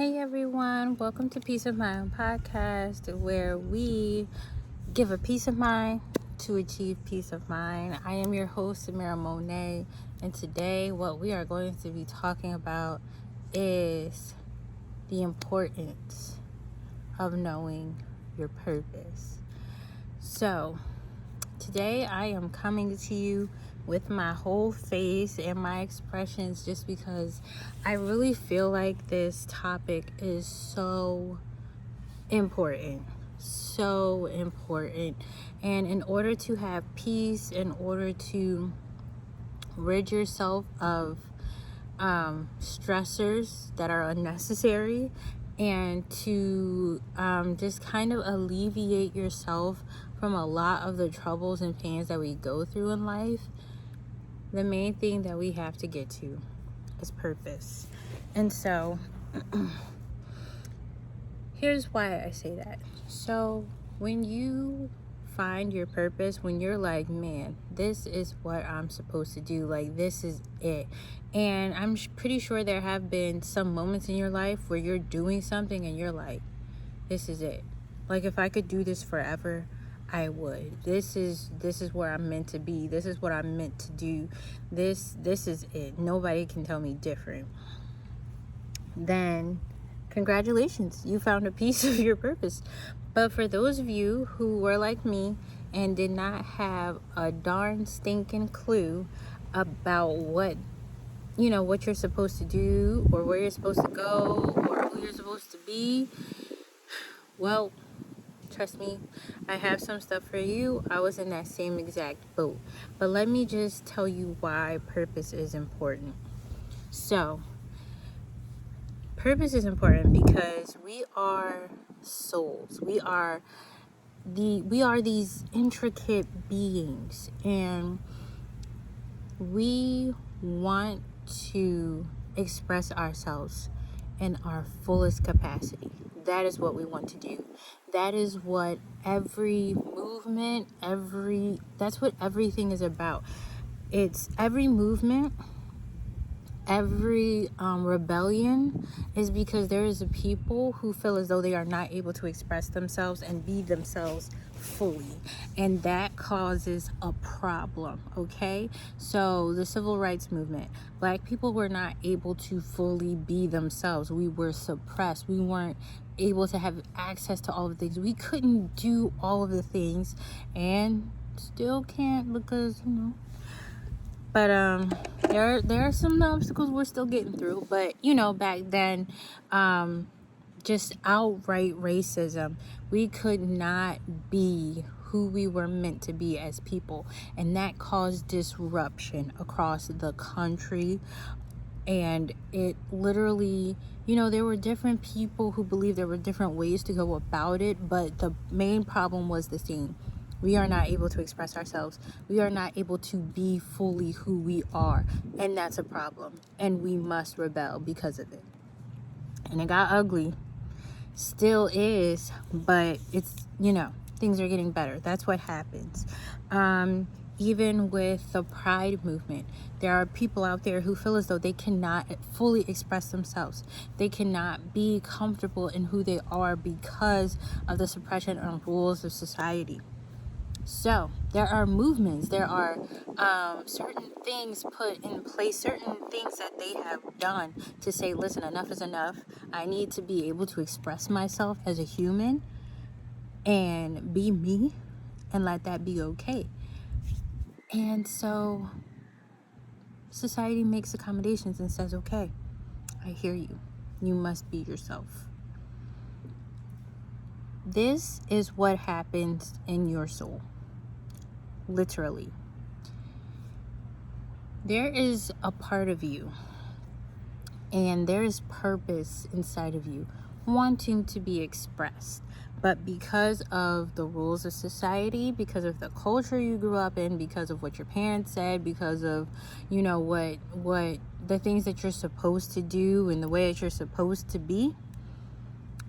Hey everyone, welcome to Peace of Mind podcast, where we give a peace of mind to achieve peace of mind. I am your host, Samira Monet, and today what we are going to be talking about is the importance of knowing your purpose. So, today I am coming to you with my whole face and my expressions just because I really feel like this topic is so important. And in order to have peace, in order to rid yourself of stressors that are unnecessary, and to just kind of alleviate yourself from a lot of the troubles and pains that we go through in life, the main thing that we have to get to is purpose. And so here's why I say that. So when you find your purpose, when you're like, man, this is what I'm supposed to do, like this is it. And I'm pretty sure there have been some moments in your life where you're doing something and you're like, this is it. Like, if I could do this forever, I would. This is where I'm meant to be. This is what I'm meant to do. This is it. Nobody can tell me different. Then congratulations, you found a piece of your purpose. But for those of you who were like me and did not have a darn stinking clue about what you're supposed to do, or where you're supposed to go, or who you're supposed to be, well, trust me, I have some stuff for you. I was in that same exact boat. But let me just tell you why purpose is important. So, purpose is important because we are souls. We are these intricate beings, and we want to express ourselves in our fullest capacity. That is what we want to do. That is what every movement, that's what everything is about. It's every movement, every rebellion is because there is a people who feel as though they are not able to express themselves and be themselves fully, and that causes a problem. Okay, so the civil rights movement, Black people were not able to fully be themselves. We were suppressed. We weren't able to have access to all of the things. We couldn't do all of the things, and still can't, because but there are some obstacles we're still getting through. But back then, just outright racism, we could not be who we were meant to be as people, and that caused disruption across the country. And it literally, there were different people who believed there were different ways to go about it, but the main problem was the same. We are not able to express ourselves. We are not able to be fully who we are. And that's a problem. And we must rebel because of it. And it got ugly. Still is. But it's, things are getting better. That's what happens. Even with the Pride movement, there are people out there who feel as though they cannot fully express themselves. They cannot be comfortable in who they are because of the suppression and rules of society. So there are movements, there are certain things put in place, certain things that they have done to say, listen, enough is enough. I need to be able to express myself as a human and be me, and let that be okay. And so society makes accommodations and says, okay, I hear you. You must be yourself. This is what happens in your soul. Literally. There is a part of you, and there is purpose inside of you wanting to be expressed. But because of the rules of society, because of the culture you grew up in, because of what your parents said, because of, what the things that you're supposed to do and the way that you're supposed to be,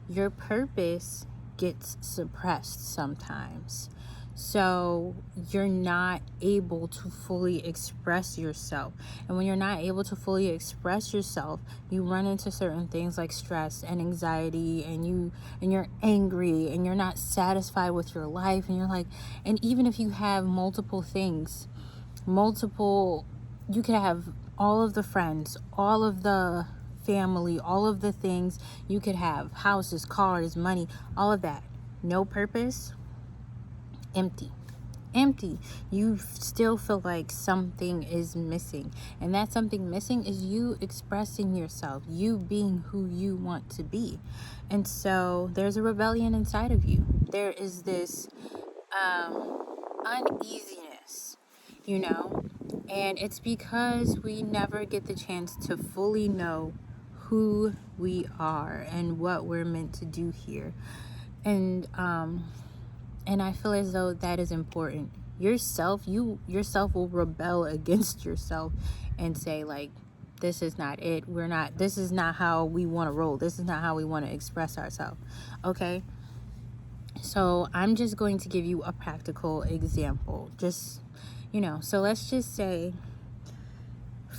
your purpose gets suppressed sometimes. So you're not able to fully express yourself. And when you're not able to fully express yourself, you run into certain things like stress and anxiety, and you're angry, and you're not satisfied with your life, and you're like, and even if you have multiple things, you could have all of the friends, all of the family, all of the things you could have, houses, cars, money, all of that, no purpose, empty. You still feel like something is missing, and that something missing is you expressing yourself, you being who you want to be. And so there's a rebellion inside of you. There is this uneasiness, you know, and it's because we never get the chance to fully know who we are and what we're meant to do here. And I feel as though that is important. Yourself will rebel against yourself and say, like, this is not it. This is not how we want to roll. This is not how we want to express ourselves. Okay? So I'm just going to give you a practical example. Just, so let's just say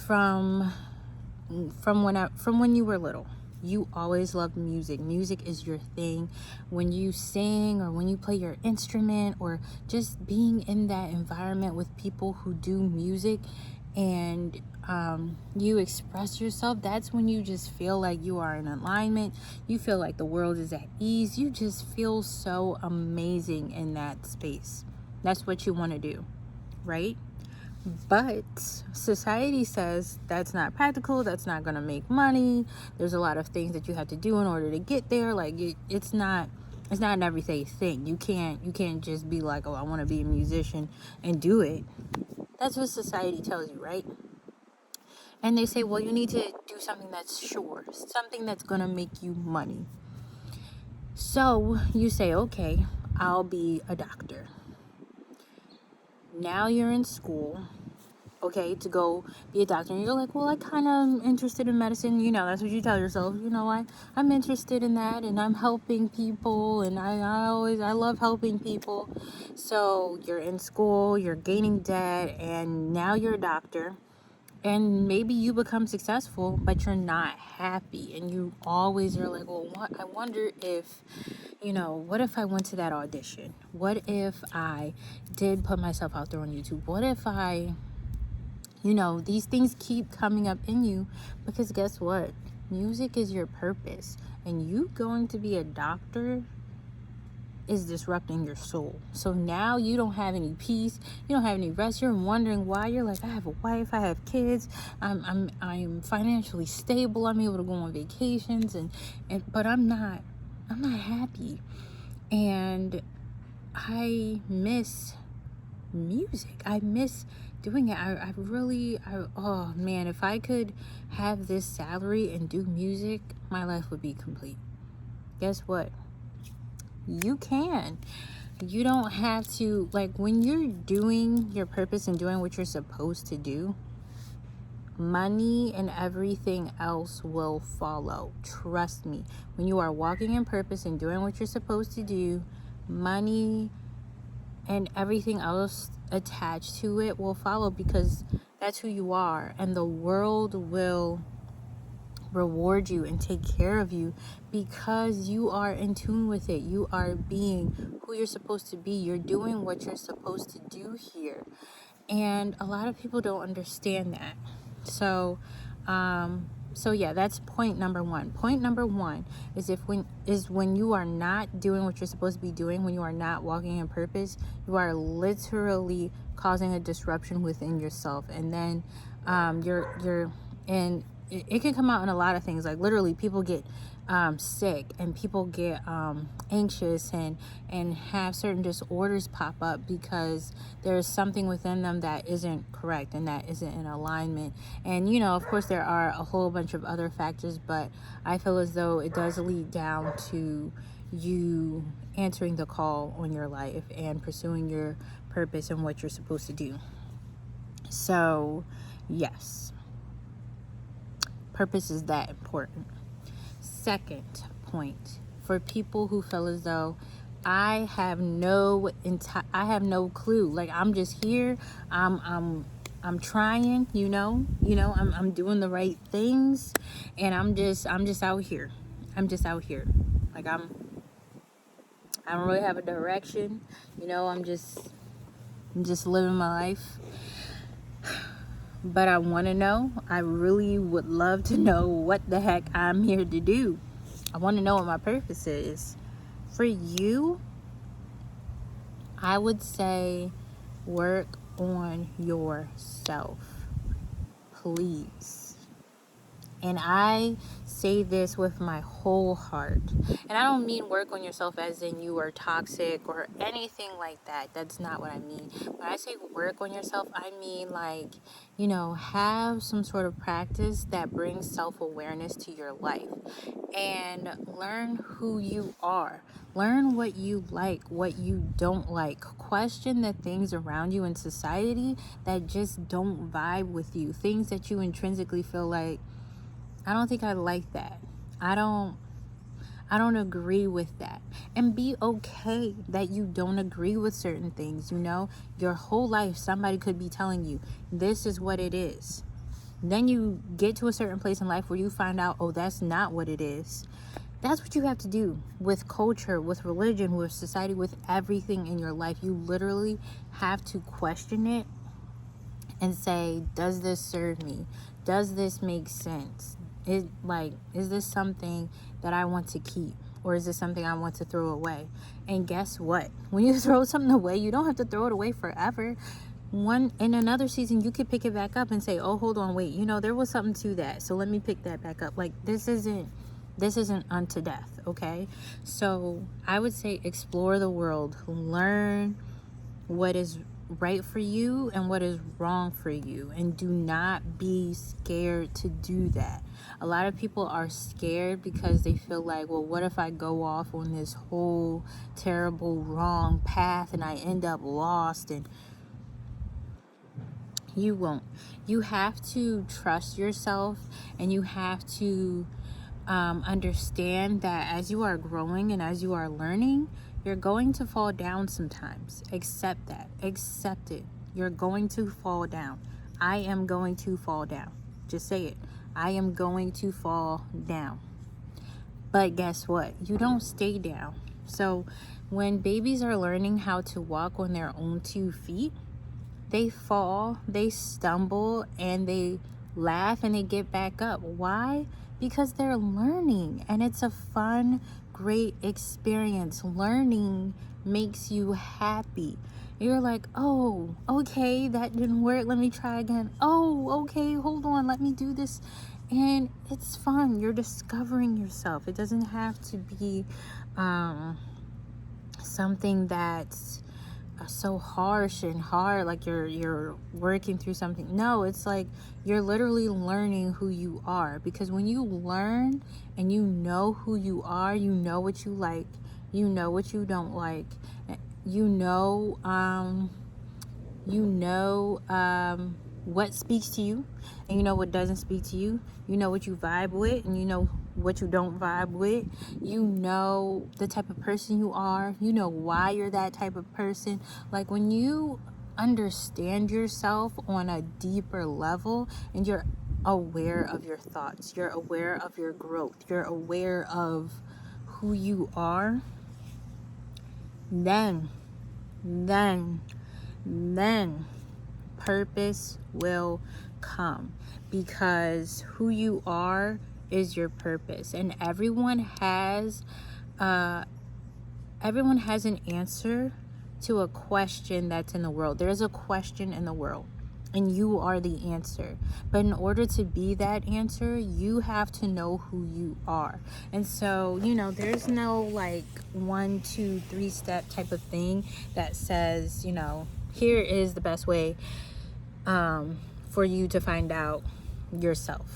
from when you were little, you always loved music. Music is your thing. When you sing or when you play your instrument, or just being in that environment with people who do music, and you express yourself, that's when you just feel like you are in alignment. You feel like the world is at ease. You just feel so amazing in that space. That's what you want to do, right? But society says that's not practical, that's not going to make money, there's a lot of things that you have to do in order to get there. Like, it's not an everyday thing. You can't just be like, oh, I want to be a musician and do it. That's what society tells you, right? And they say, well, you need to do something that's sure, something that's going to make you money. So you say, okay, I'll be a doctor. Now you're in school, okay, to go be a doctor, and you're like, well, I kind of am interested in medicine. That's what you tell yourself. I'm interested in that, and I'm helping people, and I love helping people. So you're in school, you're gaining debt, and now you're a doctor, and maybe you become successful, but you're not happy, and you always are like, well, what? I wonder if, what if I went to that audition? What if I did put myself out there on YouTube? What if I, these things keep coming up in you, because guess what? Music is your purpose, and you going to be a doctor is disrupting your soul. So now you don't have any peace, you don't have any rest. You're wondering why. You're like, I have a wife, I have kids, I'm financially stable, I'm able to go on vacations, but I'm not happy, and I miss music. I miss doing it. Oh man, if I could have this salary and do music, my life would be complete. Guess what? You can. You don't have to, like, when you're doing your purpose and doing what you're supposed to do, money and everything else will follow. Trust me. When you are walking in purpose and doing what you're supposed to do, money and everything else attached to it will follow, because that's who you are, and the world will reward you and take care of you because you are in tune with it. You are being who you're supposed to be. You're doing what you're supposed to do here, and a lot of people don't understand that. So yeah, that's point number one. Point number one is when you are not doing what you're supposed to be doing, when you are not walking in purpose, you are literally causing a disruption within yourself. And then it can come out in a lot of things. Like, literally, people get sick, and people get anxious, and have certain disorders pop up because there's something within them that isn't correct and that isn't in alignment. And of course there are a whole bunch of other factors, but I feel as though it does lead down to you answering the call on your life and pursuing your purpose and what you're supposed to do. So yes, purpose is that important. Second point, for people who feel as though I have no clue. Like, I'm just here. I'm trying, I'm doing the right things, and I'm just out here. I'm just out here. Like, I don't really have a direction. I'm just living my life. But I want to know. I really would love to know what the heck I'm here to do. I want to know what my purpose is. For you, I would say work on yourself, please. And I say this with my whole heart. And I don't mean work on yourself as in you are toxic or anything like that. That's not what I mean. When I say work on yourself, I mean, like, have some sort of practice that brings self-awareness to your life. And learn who you are. Learn what you like, what you don't like. Question the things around you in society that just don't vibe with you. Things that you intrinsically feel like, I don't think I like that. I don't agree with that. And be okay that you don't agree with certain things, Your whole life somebody could be telling you this is what it is. Then you get to a certain place in life where you find out, oh, that's not what it is. That's what you have to do with culture, with religion, with society, with everything in your life. You literally have to question it and say, does this serve me? Does this make sense? Is this something that I want to keep, or is this something I want to throw away? And guess what? When you throw something away, you don't have to throw it away forever. In another season, you could pick it back up and say, oh, hold on, wait, there was something to that, so let me pick that back up. Like, this isn't unto death, okay? So I would say explore the world, learn what is right for you and what is wrong for you, and do not be scared to do that. A lot of people are scared because they feel like, well, what if I go off on this whole terrible wrong path and I end up lost? And you won't. You have to trust yourself, and you have to understand that as you are growing and as you are learning, you're going to fall down sometimes. Accept that. Accept it. You're going to fall down. I am going to fall down. Just say it. I am going to fall down. But guess what? You don't stay down. So when babies are learning how to walk on their own 2 feet, they fall, they stumble, and they laugh and they get back up. Why? Because they're learning, and it's a fun, great experience. Learning makes you happy. You're like, oh, okay, that didn't work. Let me try again. Oh, okay, hold on, let me do this. And it's fun. You're discovering yourself. It doesn't have to be something that's so harsh and hard, like you're working through something. No, it's like you're literally learning who you are, because when you learn and you know who you are, you know what you like, you know what you don't like, you know what speaks to you, and you know what doesn't speak to you. You know what you vibe with, and you know what you don't vibe with. You know the type of person you are. You know why you're that type of person. Like, when you understand yourself on a deeper level, and you're aware of your thoughts, you're aware of your growth, you're aware of who you are, then purpose will come, because who you are is your purpose. And everyone has an answer to a question that's in the world. There's a question in the world, and you are the answer. But in order to be that answer, you have to know who you are. And so, there's no like 1, 2, 3 step type of thing that says, here is the best way for you to find out yourself.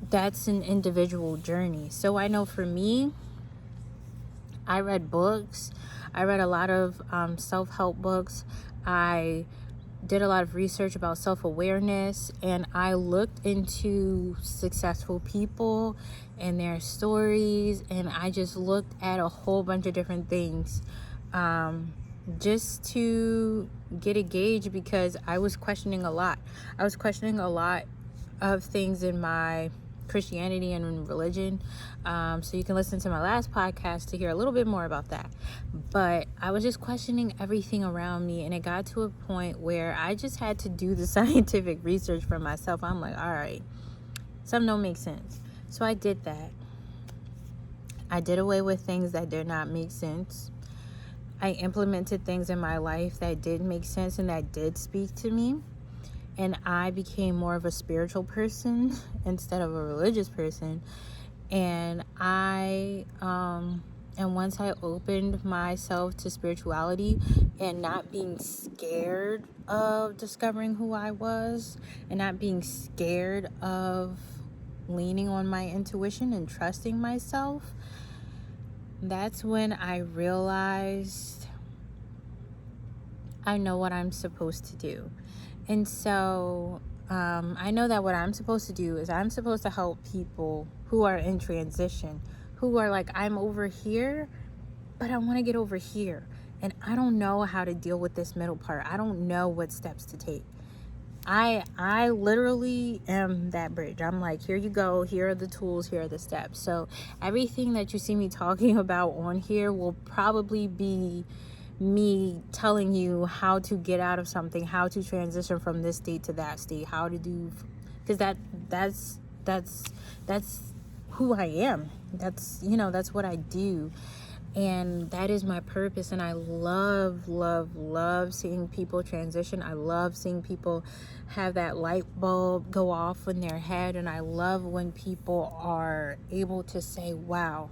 That's an individual journey. So I know for me, I read books. I read a lot of self-help books. I did a lot of research about self-awareness, and I looked into successful people and their stories, and I just looked at a whole bunch of different things, just to get a gauge, because I was questioning a lot. I was questioning a lot of things in my Christianity and in religion. So you can listen to my last podcast to hear a little bit more about that. But I was just questioning everything around me, and it got to a point where I just had to do the scientific research for myself. I'm like, all right, something don't make sense. So I did that. I did away with things that did not make sense. I implemented things in my life that did make sense and that did speak to me. And I became more of a spiritual person instead of a religious person. And once I opened myself to spirituality and not being scared of discovering who I was, and not being scared of leaning on my intuition and trusting myself, that's when I realized I know what I'm supposed to do. And so I know that what I'm supposed to do is I'm supposed to help people who are in transition, who are like, I'm over here, but I want to get over here. And I don't know how to deal with this middle part. I don't know what steps to take. I literally am that bridge. I'm like, here you go. Here are the tools. Here are the steps. So everything that you see me talking about on here will probably be me telling you how to get out of something, how to transition from this state to that state, how to do, because that's who I am. That's what I do. And that is my purpose. And I love seeing people transition. I love seeing people have that light bulb go off in their head. And I love when people are able to say, wow,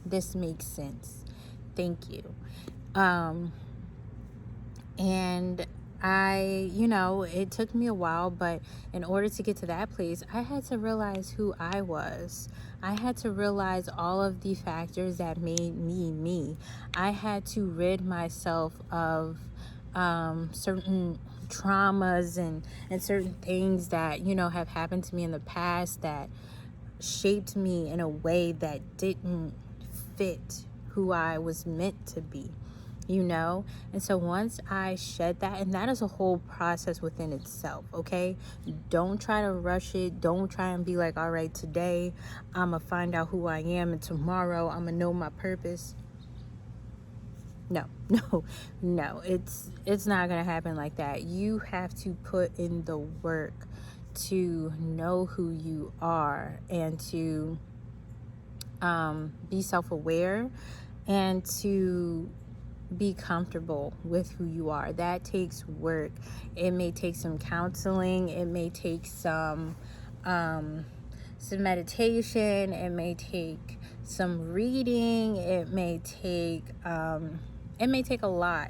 this makes sense. Thank you. And it took me a while, but in order to get to that place, I had to realize who I was. I had to realize all of the factors that made me me. I had to rid myself of certain traumas and certain things that, have happened to me in the past that shaped me in a way that didn't fit who I was meant to be. And so once I shed that, and that is a whole process within itself, okay? Don't try to rush it. Don't try and be like, all right, today I'm gonna find out who I am, and tomorrow I'm gonna know my purpose. No, it's not gonna happen like that. You have to put in the work to know who you are, and to be self-aware, and to be comfortable with who you are. That takes work. It may take some counseling. It may take some meditation. It may take some reading. It may take a lot.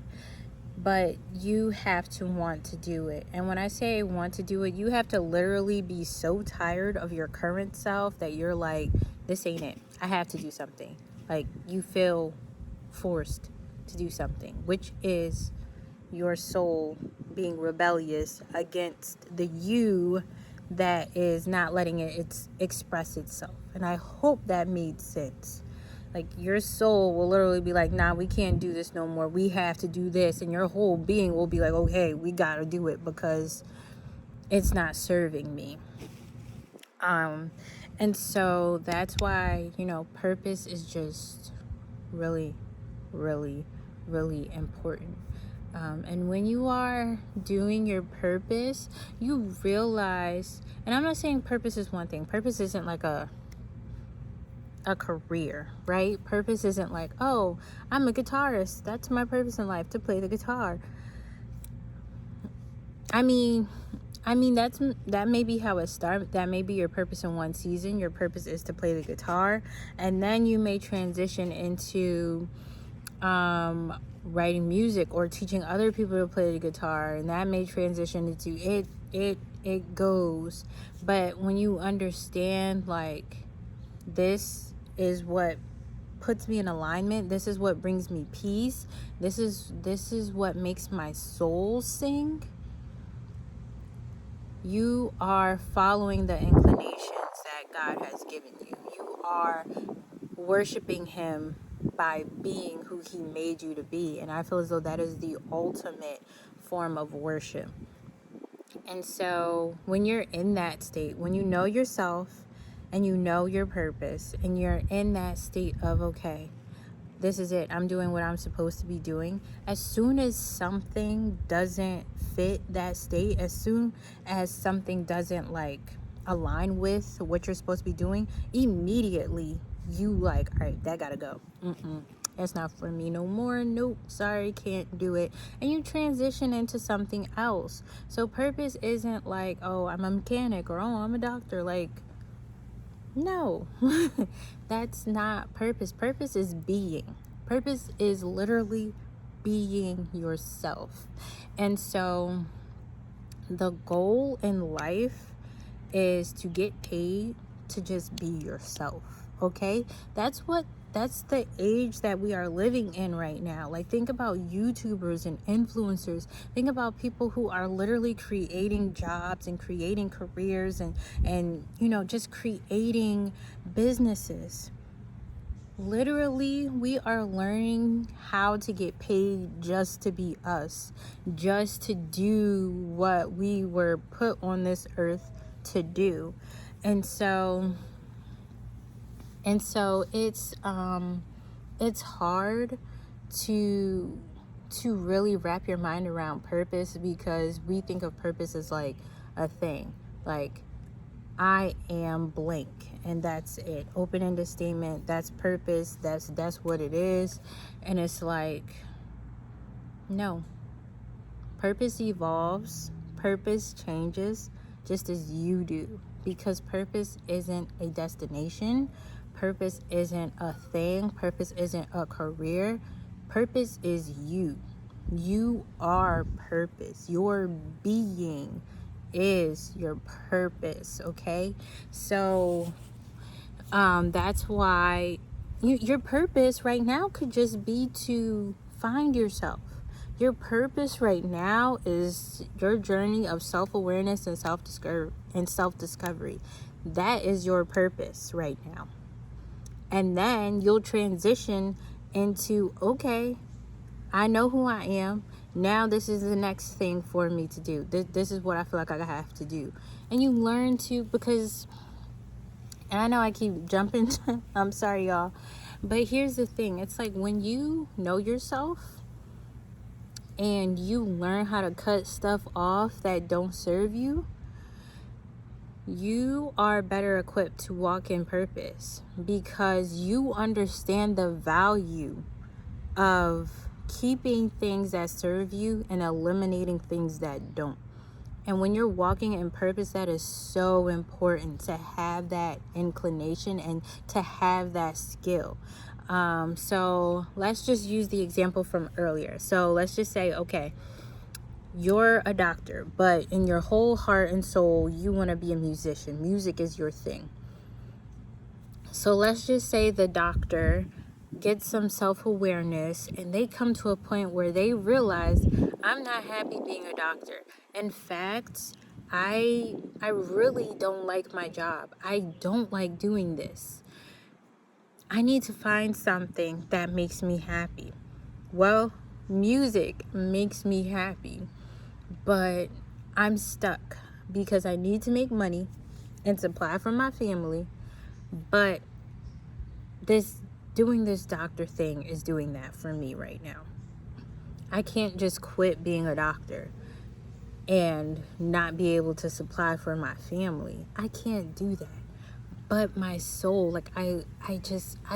But you have to want to do it. And when I say want to do it, you have to literally be so tired of your current self that you're like, this ain't it. I have to do something. Like, you feel forced to do something, which is your soul being rebellious against the you that is not letting it express itself. And I hope that made sense. Like, your soul will literally be like, nah, we can't do this no more. We have to do this. And your whole being will be like, okay, we got to do it because it's not serving me. And so that's why, purpose is just really, really, really important. And when you are doing your purpose, you realize, and I'm not saying purpose is one thing. Purpose isn't like a career, right? Purpose isn't like, oh, I'm a guitarist. That's my purpose in life, to play the guitar. I mean, that may be how it starts. That may be your purpose in one season. Your purpose is to play the guitar, and then you may transition into writing music or teaching other people to play the guitar, and that may transition into it goes. But when you understand, like, this is what puts me in alignment, this is what brings me peace, this is what makes my soul sing, You are following the inclinations that God has given you. You are worshiping Him by being who He made you to be. And I feel as though that is the ultimate form of worship. And so when you're in that state, when you know yourself and you know your purpose, and you're in that state of, okay, this is it, I'm doing what I'm supposed to be doing. As soon as something doesn't fit that state, as soon as something doesn't like align with what you're supposed to be doing, immediately you like, all right, that gotta go. That's not for me no more. Nope, sorry, can't do it. And you transition into something else. So purpose isn't like, oh, I'm a mechanic, or oh, I'm a doctor. Like, no, that's not purpose. Purpose is being. Purpose is literally being yourself. And so the goal in life is to get paid to just be yourself. Okay? That's the age that we are living in right now. Like, think about YouTubers and influencers. Think about people who are literally creating jobs and creating careers and just creating businesses. Literally, we are learning how to get paid just to be us, just to do what we were put on this earth to do. And so it's hard to really wrap your mind around purpose, because we think of purpose as like a thing, like I am blank, and that's it. Open-ended statement, that's purpose, that's what it is. And it's like, no. Purpose evolves, purpose changes, just as you do. Because purpose isn't a destination, purpose isn't a thing, purpose isn't a career. Purpose is you. You are purpose. Your being is your purpose, okay? So that's why your purpose right now could just be to find yourself. Your purpose right now is your journey of self-awareness and self-discovery. That is your purpose right now. And then you'll transition into, okay, I know who I am. Now this is the next thing for me to do. This is what I feel like I have to do. And you learn to, because, and I know I keep jumping. I'm sorry, y'all. But here's the thing. It's like when you know yourself and you learn how to cut stuff off that don't serve you, you are better equipped to walk in purpose, because you understand the value of keeping things that serve you and eliminating things that don't. And when you're walking in purpose, that is so important, to have that inclination and to have that skill. So let's just use the example from earlier. So let's just say, okay, you're a doctor, but in your whole heart and soul, you want to be a musician. Music is your thing. So let's just say the doctor gets some self-awareness and they come to a point where they realize, I'm not happy being a doctor. In fact, I really don't like my job. I don't like doing this. I need to find something that makes me happy. Well, music makes me happy, but I'm stuck because I need to make money and supply for my family. But doing this doctor thing is doing that for me right now. I can't just quit being a doctor and not be able to supply for my family. I can't do that. But my soul, like I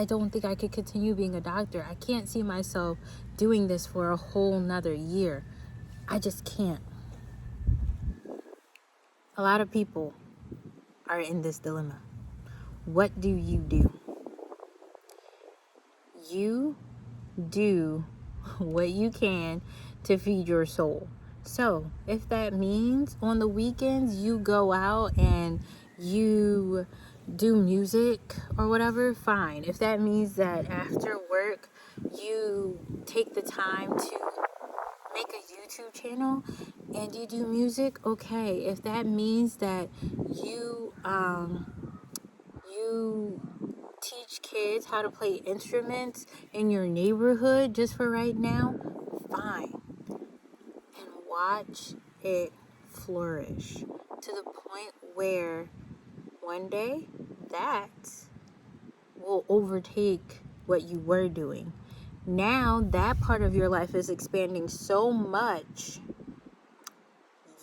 don't think I could continue being a doctor. I can't see myself doing this for a whole nother year. I just can't. A lot of people are in this dilemma. What do? You do what you can to feed your soul. So if that means on the weekends you go out and you do music or whatever, fine. If that means that after work you take the time to make a YouTube channel and you do music, okay. If that means that you you teach kids how to play instruments in your neighborhood just for right now, fine. And watch it flourish to the point where one day that will overtake what you were doing. Now that part of your life is expanding so much,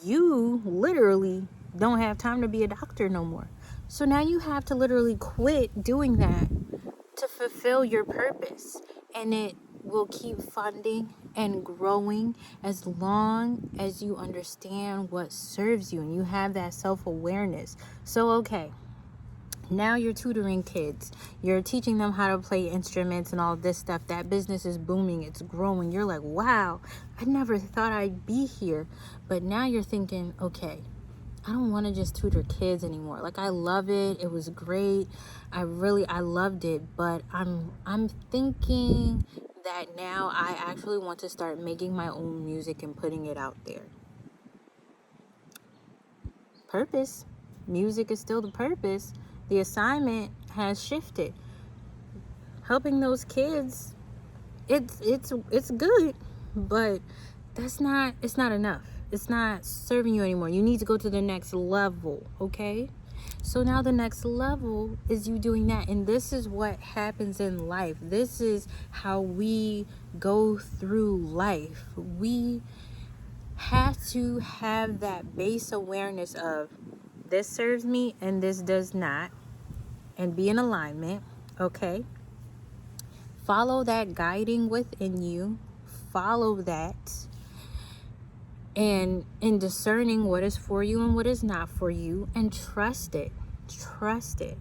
you literally don't have time to be a doctor no more. So now you have to literally quit doing that to fulfill your purpose. And it will keep funding and growing as long as you understand what serves you and you have that self-awareness. So, okay. Now you're tutoring kids. You're teaching them how to play instruments and all this stuff. That business is booming. It's growing. You're like, wow, I never thought I'd be here. But now you're thinking, okay, I don't want to just tutor kids anymore. Like, I love it. It was great. I loved it. But I'm thinking that now I actually want to start making my own music and putting it out there. Purpose. Music is still the purpose. The assignment has shifted. Helping those kids, it's good, but it's not enough. It's not serving you anymore. You need to go to the next level, okay? So now the next level is you doing that. And this is what happens in life. This is how we go through life. We have to have that base awareness of this serves me and this does not, and be in alignment, okay? Follow that guiding within you. Follow that. And in discerning what is for you and what is not for you, and trust it. Trust it,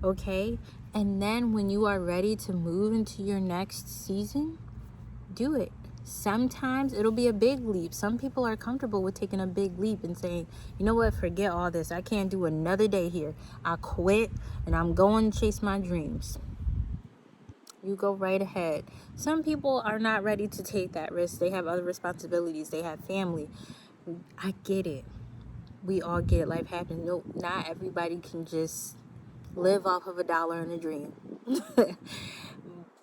okay? And then when you are ready to move into your next season, do it. Sometimes it'll be a big leap. Some people are comfortable with taking a big leap and saying, you know what, forget all this. I can't do another day here. I quit and I'm going to chase my dreams. You go right ahead. Some people are not ready to take that risk. They have other responsibilities. They have family. I get it. We all get it. Life happens. No, not everybody can just live off of $1 and a dream.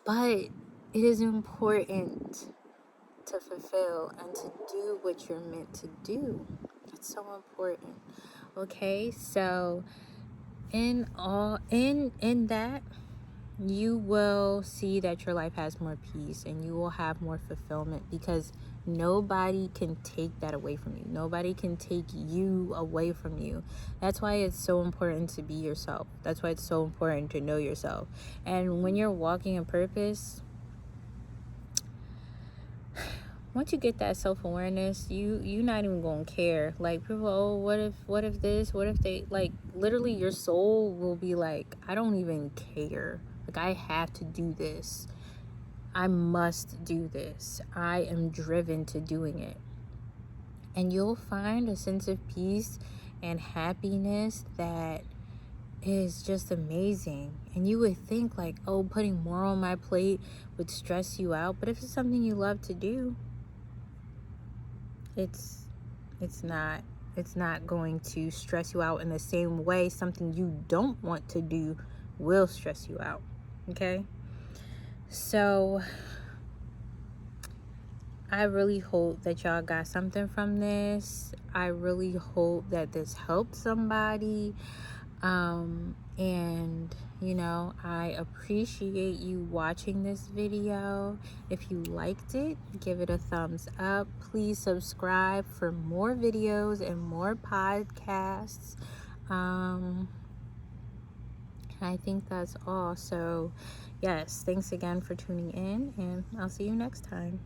But it is important to fulfill and to do what you're meant to do. It's so important. Okay, so in that, you will see that your life has more peace and you will have more fulfillment, because nobody can take that away from you. Nobody can take you away from you. That's why it's so important to be yourself. That's why it's so important to know yourself. And when you're walking in purpose, once you get that self-awareness, you not even gonna care. Like, people, oh, what if this, what if they, like, literally your soul will be like, I don't even care. Like, I have to do this. I must do this. I am driven to doing it. And you'll find a sense of peace and happiness that is just amazing. And you would think like, oh, putting more on my plate would stress you out. But if it's something you love to do, it's not going to stress you out in the same way something you don't want to do will stress you out. Okay? So I really hope that y'all got something from this. I really hope that this helped somebody. And you know, I appreciate you watching this video. If you liked it, give it a thumbs up. Please subscribe for more videos and more podcasts. I think that's all. So yes, thanks again for tuning in, and I'll see you next time.